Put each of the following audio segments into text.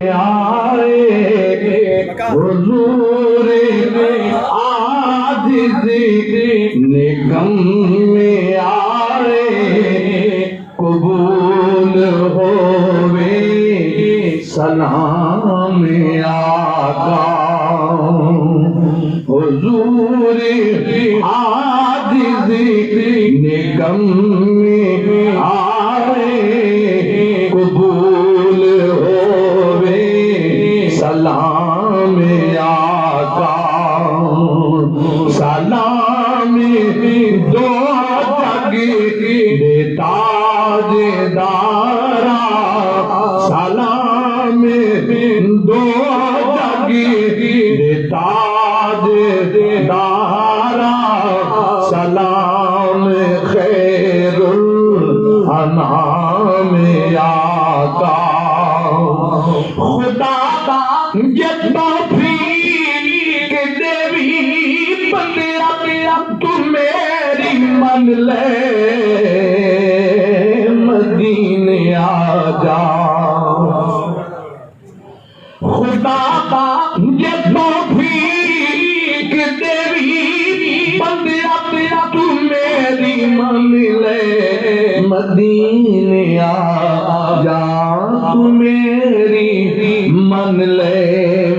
आए हुजूर आजिज़ निगम में आए कबूल होवे सलाम आका हुजूर आजिज़ निगम में आए कबूल होवे सलाम आका सलाम दो जग देता ताजदारा सलाम दो जग देता ताजदारा सलाम खैरुल अनाम आका खुदा का ये तौफीक देवी बंदिया तू मेरी मन ले मदीने आ जा खुदा का ये तौफीक देवी बंदिया तू मेरी मन ले मदीने आ जा तू मेरी मन ले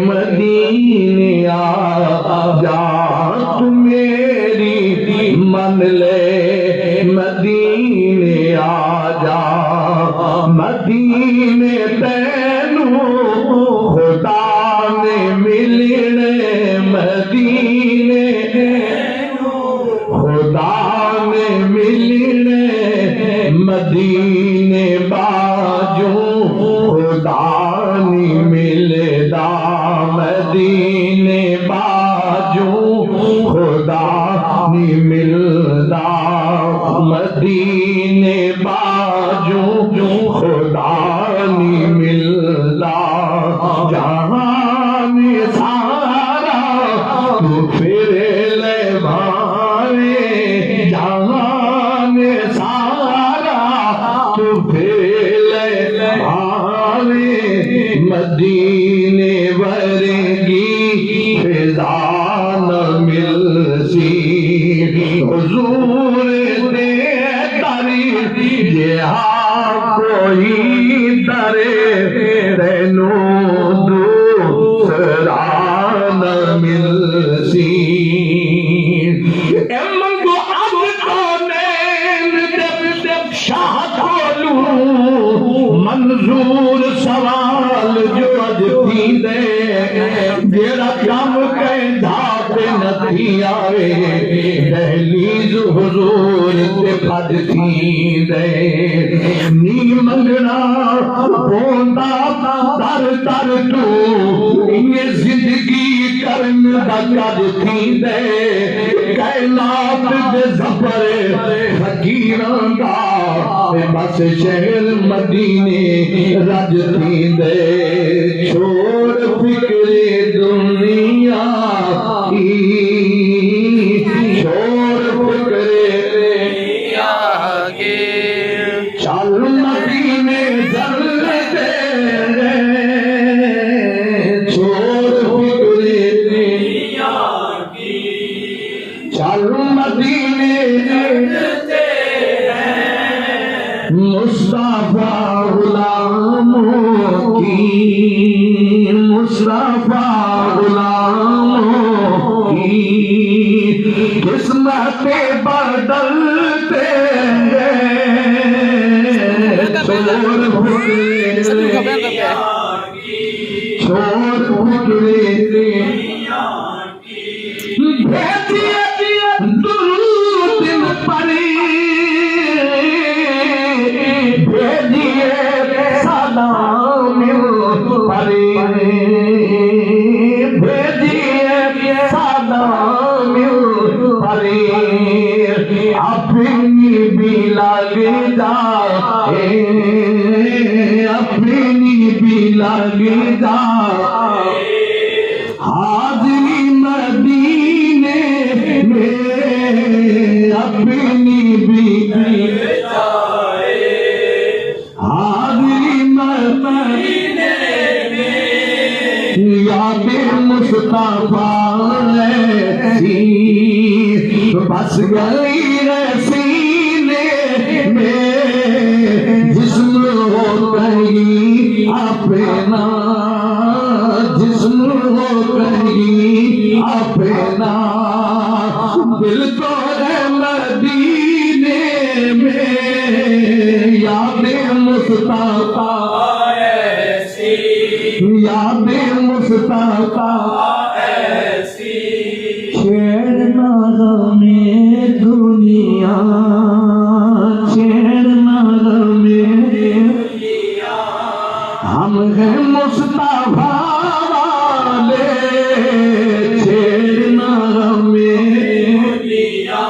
मदीने आ जा तू मेरी मन ले मदीने आ जा मदीने तैनू खुदा ने मिलने मदीने खुदा ने मिलने मदीने बाजू खुदा ने मिलदा मदीने बाजू खुदा ने मिलदा मदीने बाजू खुदा ने मिलदा जहान सारा तू फिर ले भावे जहान सारा तू फिर ले भावे मदीने वर्गी फिजा न मिलसी हुजूर दे तारी ये कोई तरे तेनू दूसरा न मिलसी मंगो अब तो नैन शाह खोलू मंजूर सवाल जो अज थी दे जेड़ा कम कहंदा ते नथी आवे दहलीज हुजूर ते भज थी दे नी मंगना पोंदा दर दर तू इन्हें जिंदगी करन दा कज थी दे कायनात दे ज़फर फकीरां दा बस शहर मदीने रज थी दे छोड़ फिक्रे दुनिया की छोड़ फिक्रे दुनिया के चल मदीने जलते छोड़ फिक्रे दुनिया की चल मदीने जलते मुस्तफा गुलामों की मुस्तफा गुलामों की किस्मतें बदलते छोड़ फुकरे भेजिए दुरूद परी भेजिए सलाम परी भेजिए सलाम परी अपनी भी लग जाए अपनी भी लग जाए हाज़री मदीने में अपनी भी जाए हाज़री मदीने में याद मुस्तफा ऐसी बस गई रे सीने में, जिस्म हो गई अपना, जिस्म हो गई अपना, दिल को है मदीने में याद मुस्तफा ऐसी, याद मुस्तफा ऐसी, छेड़ना में दुनिया, छेड़ना में दुनिया, हम हैं मुस्तफा वाले, छेड़ना में दुनिया,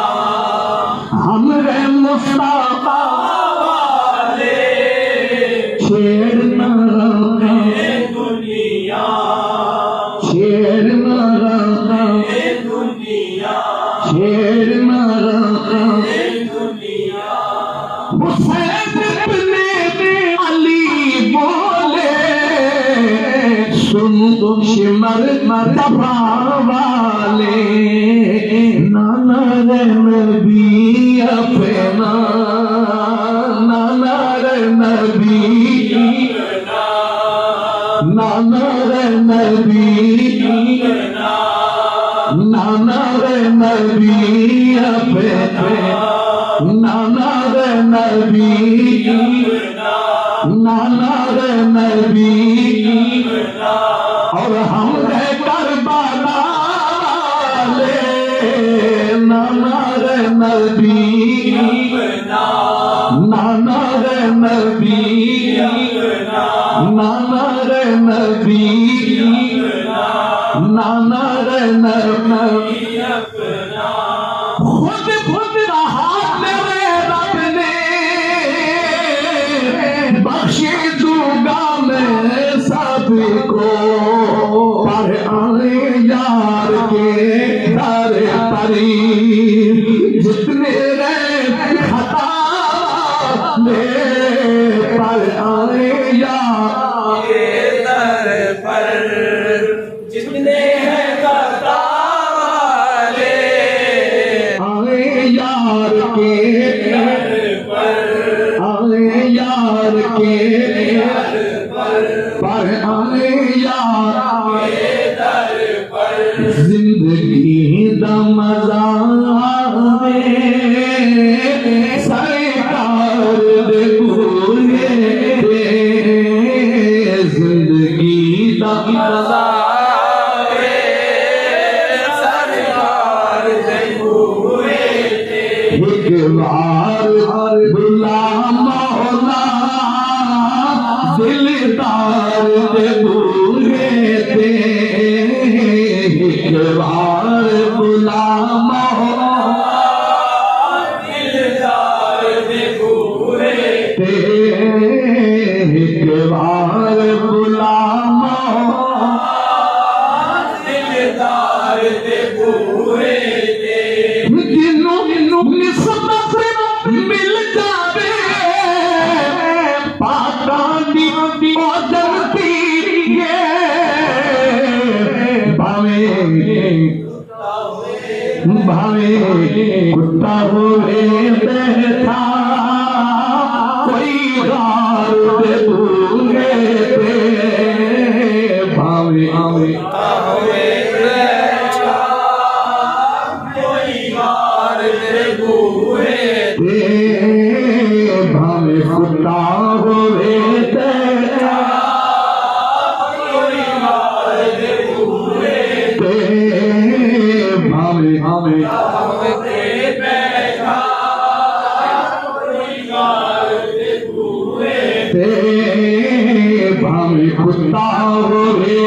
हम हैं मुस्तफा वाले, छेड़ना में दुनिया, छेड़ना में दुनिया, छेड़ना में दुनिया। हुसैन इब्ने अली बोले सुन शिमर मरतबा वाले, नाना रे नबी अपना, नाना रे नबी, नाना रे नबी, नाना रे नबी अपना, नाना रे नबी, नाना रे नबी, और हम रे करबला वाले, नाना रे नबी, नाना रे नबी, नाना रे नबी, नाना रे नबी, खुद खुद रहा मेरे रब ने, बख्शे दूंगा मैं सबको, पर आए यार के दर परी, जितने रे खता में, पर आए यार के दर पर, जितने हैं खता वाले, आए यार के दर पर, आए यार के दर पर, आए यार के दर पर, जिंदगी दा मजा आवे सरकार दे बूहे ते, जिंदगी दा मजा आवे सरकार दे बूहे ते, एक बार बुला मौला दिलदार दे बूहे ते, एक बार बुला मौला दिलदार दे बूहे ते, एक बार बुला मौला दिलदार दे बूहे ते, दिनों निस्बत मिल जावे पाका दी ओदरती ये, भावे भावे कुत्ता होवे बैठा, कोई गार दे बूहे पे, भावे कुत्ता होवे बैठा, कोई गार दे बूहे पे, भावे कुत्ता होवे बैठा, कोई गार दे बूहे पे, भावे भावे बैठा, कोई गार दे बूहे पे, भावे कुत्ता होवे